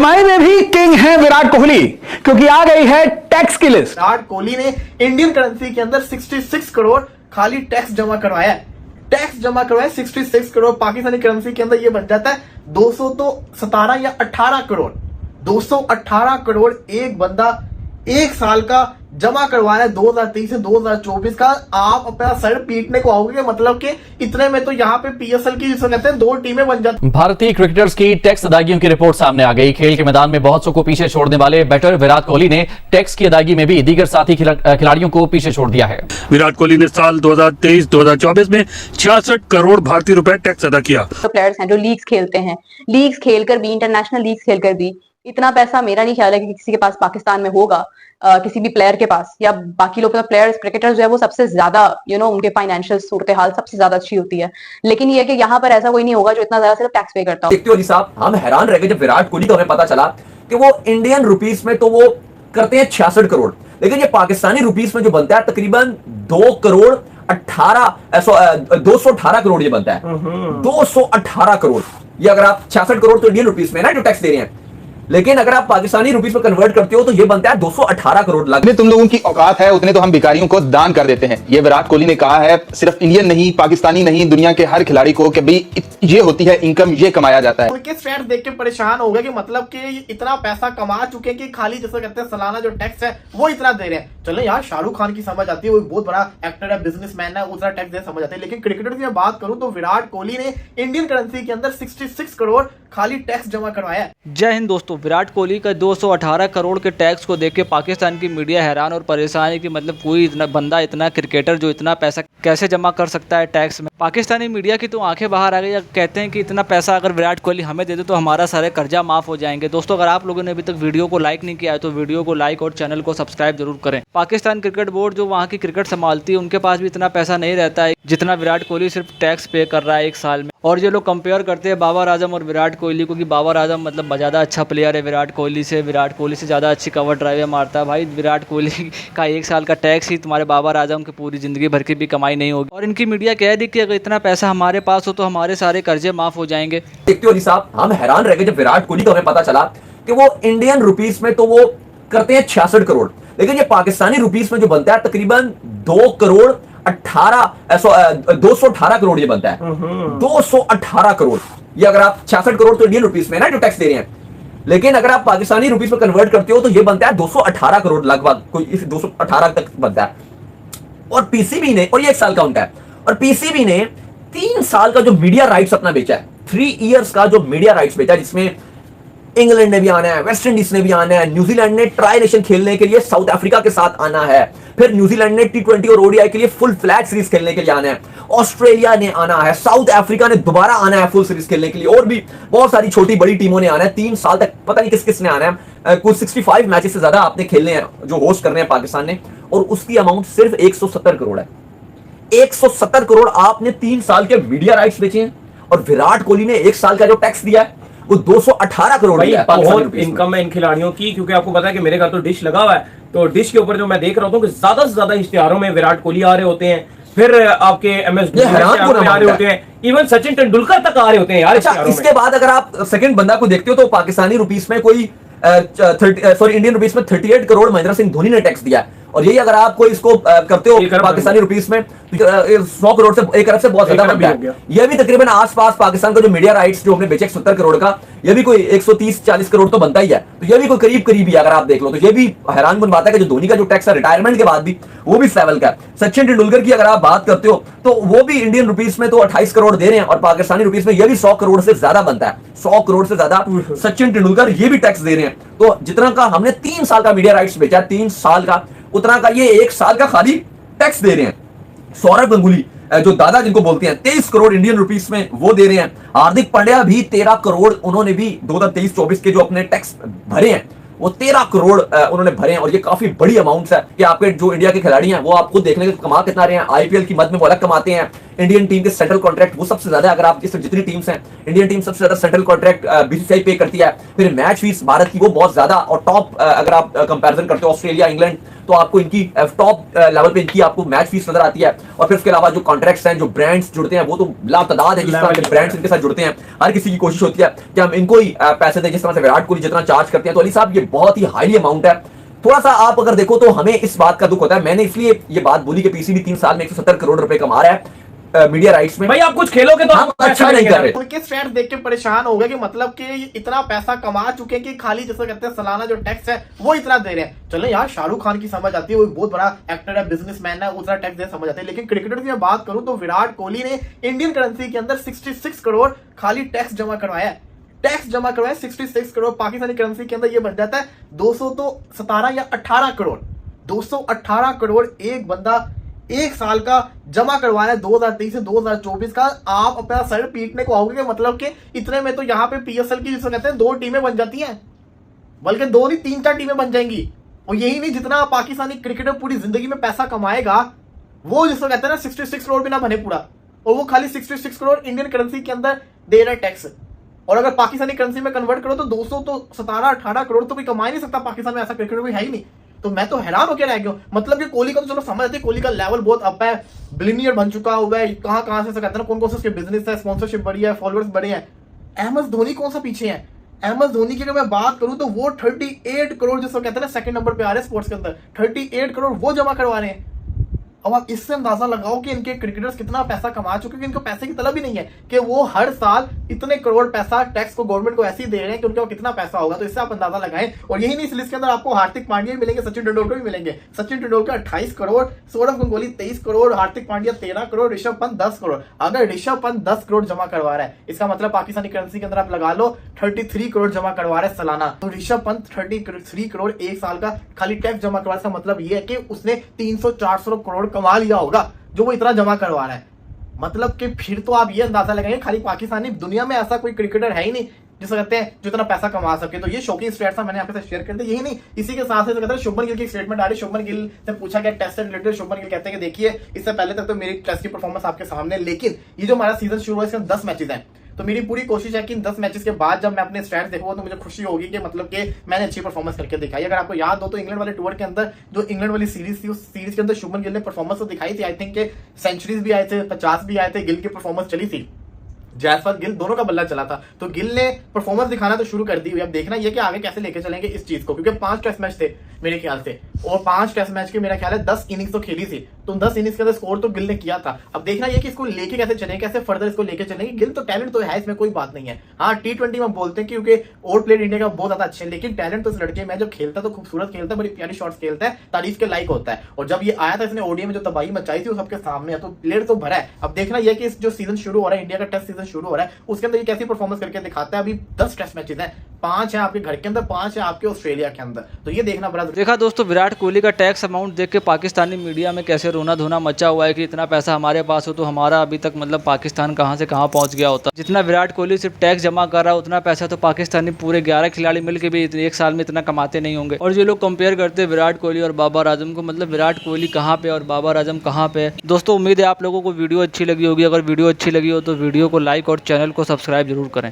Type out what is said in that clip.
कमाई में भी किंग है विराट कोहली, क्योंकि आ गई है टैक्स की लिस्ट। विराट कोहली ने इंडियन करेंसी के अंदर 66 करोड़ खाली टैक्स जमा करवाया है। टैक्स जमा करवाया 66 करोड़। पाकिस्तानी करेंसी के अंदर ये बन जाता है 217 या 18 करोड़। 218 करोड़ एक बंदा एक साल का जमा करवाया है 2023 से 2024 का। आप अपना सर पीटने को आओगे, मतलब कि इतने में तो यहाँ पे पीएसएल की जिसे कहते हैं 2 टीमें बन जाती। भारतीय क्रिकेटर्स की टैक्स अदायगियों की रिपोर्ट सामने आ गई। खेल के मैदान में बहुत सौ को पीछे छोड़ने वाले बैटर विराट कोहली ने टैक्स की अदायगी में भी दीगर साथी खिलाड़ियों को पीछे छोड़ दिया है। विराट कोहली ने साल 2023-2024 में 66 करोड़ भारतीय रुपए टैक्स अदा किया। तो प्लेयर्स हैं जो लीग्स खेलते हैं, लीग्स खेलकर भी, इंटरनेशनल लीग्स खेलकर भी इतना पैसा मेरा नहीं ख्याल है कि किसी के पास पाकिस्तान में होगा। किसी भी प्लेयर के पास या बाकी लोग प्लेयर्स क्रिकेटर्स जो है वो सबसे ज्यादा उनके फाइनेंशियल सूरत हाल सबसे ज्यादा अच्छी होती है, लेकिन ये है कि यहाँ पर ऐसा कोई नहीं होगा जो इतना ज्यादा सिर्फ टैक्स पे करता हो। देखते हो जी साहब, हम हैरान रह गए जब विराट कोहली का हमें पता चला कि वो इंडियन रुपीस में तो वो करते हैं 66 करोड़, लेकिन ये पाकिस्तानी रुपीस में जो बनता है तकरीबन 218 करोड़ ये बनता है। 218 करोड़। ये अगर आप 66 करोड़ तो इंडियन रुपीस में ना जो टैक्स दे रहे हैं, लेकिन अगर आप पाकिस्तानी रुपीस में कन्वर्ट करते हो तो ये बनता है 218 करोड़। जितने तुम लोगों की औकात है उतने तो हम भिखारियों को दान कर देते हैं। ये विराट कोहली ने कहा है, सिर्फ इंडियन नहीं, पाकिस्तानी नहीं, दुनिया के हर खिलाड़ी को कि भाई ये होती है इनकम, ये कमाया जाता है। उनके स्टैट्स देख के परेशान हो गए कि मतलब कि इतना पैसा कमा चुके कि खाली जैसे कहते हैं सालाना जो टैक्स है वो इतना दे रहे हैं। चलो यार, शाहरुख खान की समझ आती है, वो बहुत बड़ा एक्टर है, बिजनेसमैन है, उतना टैक्स दे समझ आती है। लेकिन क्रिकेटर की मैं बात करूं तो विराट कोहली ने इंडियन करेंसी के अंदर 66 करोड़ खाली टैक्स जमा करवाया है। जय हिंद दोस्तों। विराट कोहली का 218 करोड़ के टैक्स को देख के पाकिस्तान की मीडिया हैरान और परेशान है कि मतलब कोई इतना बंदा, इतना क्रिकेटर जो इतना पैसा कैसे जमा कर सकता है टैक्स में। पाकिस्तानी मीडिया की तो आंखें बाहर आ गई। कहते हैं कि इतना पैसा अगर विराट कोहली हमें दे दे तो हमारा सारे कर्जा माफ हो जाएंगे। दोस्तों, अगर आप लोगों ने अभी तक वीडियो को लाइक नहीं किया है तो वीडियो को लाइक और चैनल को सब्सक्राइब जरूर करें। पाकिस्तान क्रिकेट बोर्ड जो वहाँ की क्रिकेट संभालती है उनके पास भी इतना पैसा नहीं रहता है जितना विराट कोहली सिर्फ टैक्स पे कर रहा है एक साल में। और ये लोग कंपेयर करते हैं बाबर आजम और विराट कोहली को कि बाबर आजम मतलब ज़्यादा अच्छा प्लेयर है विराट कोहली से ज़्यादा अच्छी कवर ड्राइव मारता है। भाई, विराट कोहली का एक साल का टैक्स ही तुम्हारे बाबर आजम की पूरी ज़िंदगी भर की भी कमाई नहीं होगी। और इनकी मीडिया कह दी कि अगर इतना पैसा हमारे पास हो तो हमारे सारे कर्जे माफ़ हो जाएंगे। देखते हो जी साहब, हम हैरान रह गए जब विराट कोहली का हमें पता चला कि वो इंडियन रुपीस में तो वो करते हैं 66 करोड़, लेकिन ये पाकिस्तानी रुपीस में जो बनता है तकरीबन 218 करोड़ ये बनता है। 218 करोड़। ये अगर आप 66 करोड़ तो इंडियन रुपीस में ना जो टैक्स दे रहे हैं, लेकिन अगर आप पाकिस्तानी रुपीस में कन्वर्ट करते हो तो ये बनता है 218 करोड़ लगभग, कोई 218 तक बनता है। और पीसीबी ने, और ये 1 साल का उनका है, और पीसीबी ने 3 साल का जो मीडिया राइट्स अपना बेचा है, 3 इयर्स का जो मीडिया राइट्स बेचा, जिसमें इंग्लैंड ने भी आना है, वेस्ट इंडीज ने भी आना है, न्यूजीलैंड ने ट्राई नेशन खेलने के लिए साउथ अफ्रीका के साथ आना है, फिर न्यूजीलैंड ने T20 और ओडीआई के लिए फुल फ्लैग सीरीज खेलने के लिए आना है, ऑस्ट्रेलिया ने आना है, साउथ अफ्रीका ने दोबारा आना है फुल सीरीज खेलने के लिए, और भी बहुत सारी छोटी बड़ी टीमों ने आना है 3 साल तक। पता नहीं किस किस ने आना है। कुछ 65 मैचेस से ज्यादा आपने खेलने हैं जो होस्ट करने हैं पाकिस्तान ने, और उसकी अमाउंट सिर्फ 170 करोड़ है। 170 करोड़ आपने 3 साल के मीडिया राइट्स बेचे हैं, और विराट कोहली ने 1 साल का जो टैक्स दिया है वो 218 करोड़ है। बहुत इनकम है इन खिलाड़ियों की, क्योंकि आपको पता है कि मेरे घर तो डिश लगा हुआ है, तो डिश के ऊपर जो मैं देख रहा हूँ कि ज्यादा से ज्यादा इश्तिहारों में विराट कोहली आ रहे होते हैं, फिर आपके एमएस धोनी आ रहे होते हैं, इवन सचिन तेंदुलकर तक आ रहे होते हैं यार। अच्छा, इसके बाद अगर आप सेकंड बंदा को देखते हो तो पाकिस्तानी रुपीस में कोई इंडियन रुपीस में 38 करोड़ महेंद्र सिंह धोनी ने टैक्स दिया है। और यही अगर आपको इसको करते हो पाकिस्तानी रुपीस में 100 करोड़ से 1 अरब से बहुत ज्यादा बनता है। यह भी तकरीबन आसपास पाकिस्तान का जो मीडिया राइट्स जो हमने बेचे 70 करोड़ का, यह भी कोई 130-40 करोड़ तो बनता ही है। तो यह भी कोई करीब ही अगर आप देख लो तो यह भी हैरान बन बात है कि जो धोनी का जो टैक्स है रिटायरमेंट के बाद भी वो भी इस लेवल का है। सचिन तेंदुलकर की अगर आप बात करते हो तो वो भी इंडियन रुपीस में तो 28 करोड़ दे रहे हैं, और पाकिस्तानी रुपीस में यह भी 100 करोड़ से ज्यादा बनता है। 100 करोड़ से ज्यादा सचिन तेंदुलकर ये भी टैक्स दे रहे हैं। तो जितना का हमने 3 साल का मीडिया राइट्स बेचा, 3 साल का, उतना का ये 1 साल का खाली टैक्स दे रहे हैं। सौरभ गंगुली जो दादा जिनको बोलते हैं 23 करोड़ इंडियन रुपीस में वो दे रहे हैं। हार्दिक पांड्या भी 13 करोड़ उन्होंने भी 2023-24 के जो अपने टैक्स भरे हैं वो 13 करोड़ उन्होंने भरे हैं। और ये काफी बड़ी अमाउंट्स है कि आपके जो इंडिया के खिलाड़ी हैं वो आपको देखने के कमा कितना रहे हैं। आईपीएल की मद में वो अलग कमाते हैं, इंडियन टीम के सेंट्रल कॉन्ट्रैक्ट वो सबसे ज्यादा, अगर आप इसमें जितनी टीम्स हैं इंडियन टीम सबसे ज्यादा सेंट्रल कॉन्ट्रैक्ट बीसीसीआई पे करती है। फिर मैच फीस भारत की वो बहुत ज्यादा, और टॉप अगर आप कंपैरिजन करते हो ऑस्ट्रेलिया इंग्लैंड, तो आपको इनकी टॉप लेवल पे इनकी आपको मैच फीस नजर आती है। और फिर उसके अलावा जो कॉन्ट्रैक्ट्स हैं, जो ब्रांड्स जुड़ते हैं, वो तो लातादाद है जिस तरह के ब्रांड्स इनके साथ जुड़ते हैं। हर किसी की कोशिश होती है कि हम इनको ही पैसे दें, जिस तरह से विराट कोहली जितना चार्ज करते हैं। तो अली साहब ये बहुत ही हाईली अमाउंट है। थोड़ा सा आप अगर देखो तो हमें इस बात का दुख होता है। मैंने इसलिए ये बात बोली कि पीसीबी 3 साल में 170 करोड़ रुपए कमा रहा है मीडिया राइट्स में। भाई आप कुछ खेलोगे तो हम अच्छा नहीं कर रहे। उनके स्टैट्स देख के परेशान हो गए कि मतलब कि ये इतना पैसा कमा चुके हैं कि खाली जैसे कहते हैं सालाना जो टैक्स है वो इतना दे रहे हैं। चलो यार, शाहरुख खान की समझ आती है, वो बहुत बड़ा एक्टर है, बिजनेसमैन है, उतना टैक्स दे समझ आती है। लेकिन क्रिकेटर की मैं बात करूं तो विराट कोहली ने इंडियन करेंसी के अंदर 66 करोड़ खाली टैक्स जमा करवाया है। टैक्स जमा करवाया 66 करोड़। पाकिस्तानी करेंसी के अंदर ये बन जाता है 217 या 18 करोड़। 218 करोड़ एक बंदा एक साल का जमा करवाया है 2023 से 2024 का। आप अपना सर पीटने को आओगे कि मतलब कि इतने में तो यहाँ पे पीएसएल की जिसे कहते हैं 2 टीमें बन जाती हैं, बल्कि 2 नहीं 3-4 टीमें बन जाएंगी। और यही नहीं, जितना पाकिस्तानी क्रिकेटर पूरी जिंदगी में पैसा कमाएगा वो जिसको कहते हैं ना 66 करोड़ भी ना बने पूरा, और वो खाली 66 करोड़ इंडियन करेंसी के अंदर दे रहा है टैक्स। और अगर पाकिस्तानी करेंसी में कन्वर्ट करो तो 217-18 करोड़ तो कोई कमा ही नहीं सकता पाकिस्तान में, ऐसा क्रिकेटर भी है ही नहीं। तो मैं तो हैरान होकर रह गया। मतलब कि कोहली का तो चलो समझ आती है, कोहली का लेवल बहुत अप है, बिलियनियर बन चुका हुआ है, कहां से कहते हैं कौन से उसके बिजनेस है, स्पॉन्सरशिप बड़ी है, फॉलोअर्स बड़े हैं। एमएस धोनी कौन सा पीछे है? एमएस धोनी की अगर मैं बात करूं तो वो 38 करोड़ जिसको कहते हैं ना सेकंड नंबर पे आ रहे हैं स्पोर्ट्स के अंदर, 38 करोड़ वो जमा करवा रहे हैं। अब आप इससे अंदाजा लगाओ कि इनके क्रिकेटर्स कितना पैसा कमा चुके हैं कि इनको पैसे की तलब ही नहीं है कि वो हर साल इतने करोड़ पैसा टैक्स को गवर्नमेंट को ऐसे ही दे रहे हैं कि उनका कितना पैसा होगा। तो इससे आप अंदाजा लगाएं। और यही नहीं, इस लिस्ट के अंदर आपको हार्दिक पांड्या भी मिलेंगे, सचिन तेंदुलकर भी मिलेंगे। सचिन तेंदुलकर 28 करोड़, सौरव गंगोली 23 करोड़, हार्दिक पांड्या 13 करोड़, ऋषभ पंत 10 करोड़। अगर ऋषभ पंत 10 करोड़ जमा करवा रहा है, इसका मतलब पाकिस्तानी करेंसी के अंदर आप लगा लो 33 करोड़ जमा करवा रहा है सालाना। तो ऋषभ पंत 33 करोड़ एक साल का खाली टैक्स जमा करवा, इसका मतलब ये है कि उसने 300-400 करोड़ कमा लिया होगा जो वो इतना जमा करवा रहा है। मतलब कि फिर तो आप ये अंदाजा लगाएंगे खाली पाकिस्तानी, दुनिया में ऐसा कोई क्रिकेटर है ही नहीं जिसे कहते हैं जो इतना पैसा कमा सके। तो ये शौकीन स्टेट्स मैंने आपके साथ शेयर कर दिया। यही नहीं, इसी के साथ कहते हैं शुभमन गिल की स्टेटमेंट आ रही है। शुभमन गिल से पूछा गया टेस्ट से रिलेटेड, शुभमन गिल कहते हैं कि देखिए इससे पहले तक तो मेरी टेस्ट की परफॉर्मेंस आपके सामने, लेकिन ये जो हमारा सीजन शुरू हुआ इसमें 10 मैचेस हैं, तो मेरी पूरी कोशिश है कि इन 10 मैचेस के बाद जब मैं अपने स्टैट्स देखूंगा तो मुझे खुशी होगी कि मतलब कि मैंने अच्छी परफॉर्मेंस करके दिखाई। अगर आपको याद हो तो इंग्लैंड वाले टूर के अंदर जो इंग्लैंड वाली सीरीज थी, उस सीरीज के अंदर शुभमन गिल ने परफॉर्मेंस तो दिखाई थी। आई थिंक के सेंचुरीज भी आए थे, 50 भी आए थे, गिल की परफॉर्मेंस चली थी, जायसवाल गिल दोनों का बल्ला चला था। तो गिल ने परफॉर्मेंस दिखाना तो शुरू कर दी हुई। अब देखना ये कि आगे कैसे लेके चलेंगे इस चीज को, क्योंकि 5 टेस्ट मैच थे मेरे ख्याल से, और 5 टेस्ट मैच के मेरा ख्याल है 10 इनिंग्स तो खेली थी, तो 10 इनिंग्स के अंदर स्कोर तो गिल ने किया था। अब देखना ये कि इसको लेके कैसे चलेंगे, कैसे फर्दर इसको लेके चलेंगे। गिल तो टैलेंट तो है, इसमें कोई बात नहीं है। हाँ, T20 में बोलते हैं क्योंकि ओवर प्लेड इंडिया का बहुत ज्यादा अच्छे है, लेकिन टैलेंट तो इस लड़के में जो खेलता है तो खूबसूरत खेलता है, बड़ी प्यारी शॉट्स खेलता है, तारीफ के लायक होता है। और जब ये आया था इसने ओडीआई में जो तबाही मचाई थी वो सबके सामने है, तो प्लेयर तो भरा है। अब देखना यह कि जो सीजन शुरू हो रहा है, इंडिया का टेस्ट सीजन शुरू हो रहा है, उसके अंदर ये कैसी परफॉर्मेंस करके दिखाता है। अभी 10 टेस्ट मैचेस हैं, 5 है आपके घर के अंदर, 5 है आपके ऑस्ट्रेलिया के अंदर, तो ये देखना बड़ा। देखा दोस्तों, विराट कोहली का टैक्स अमाउंट देख के पाकिस्तानी मीडिया में कैसे रोना धोना मचा हुआ है कि इतना पैसा हमारे पास हो तो हमारा अभी तक मतलब पाकिस्तान कहां से कहां पहुंच गया होता। जितना विराट कोहली सिर्फ टैक्स जमा कर रहा है उतना पैसा तो पाकिस्तानी पूरे 11 खिलाड़ी मिलकर भी एक साल में इतना कमाते नहीं होंगे। और जो लोग कंपेयर करते हैं विराट कोहली और बाबर आजम को, मतलब विराट कोहली कहाँ पे और बाबर आजम कहाँ पे। दोस्तों उम्मीद है आप लोगों को वीडियो अच्छी लगी होगी। अगर वीडियो अच्छी लगी हो तो वीडियो को लाइक और चैनल को सब्सक्राइब जरूर करें।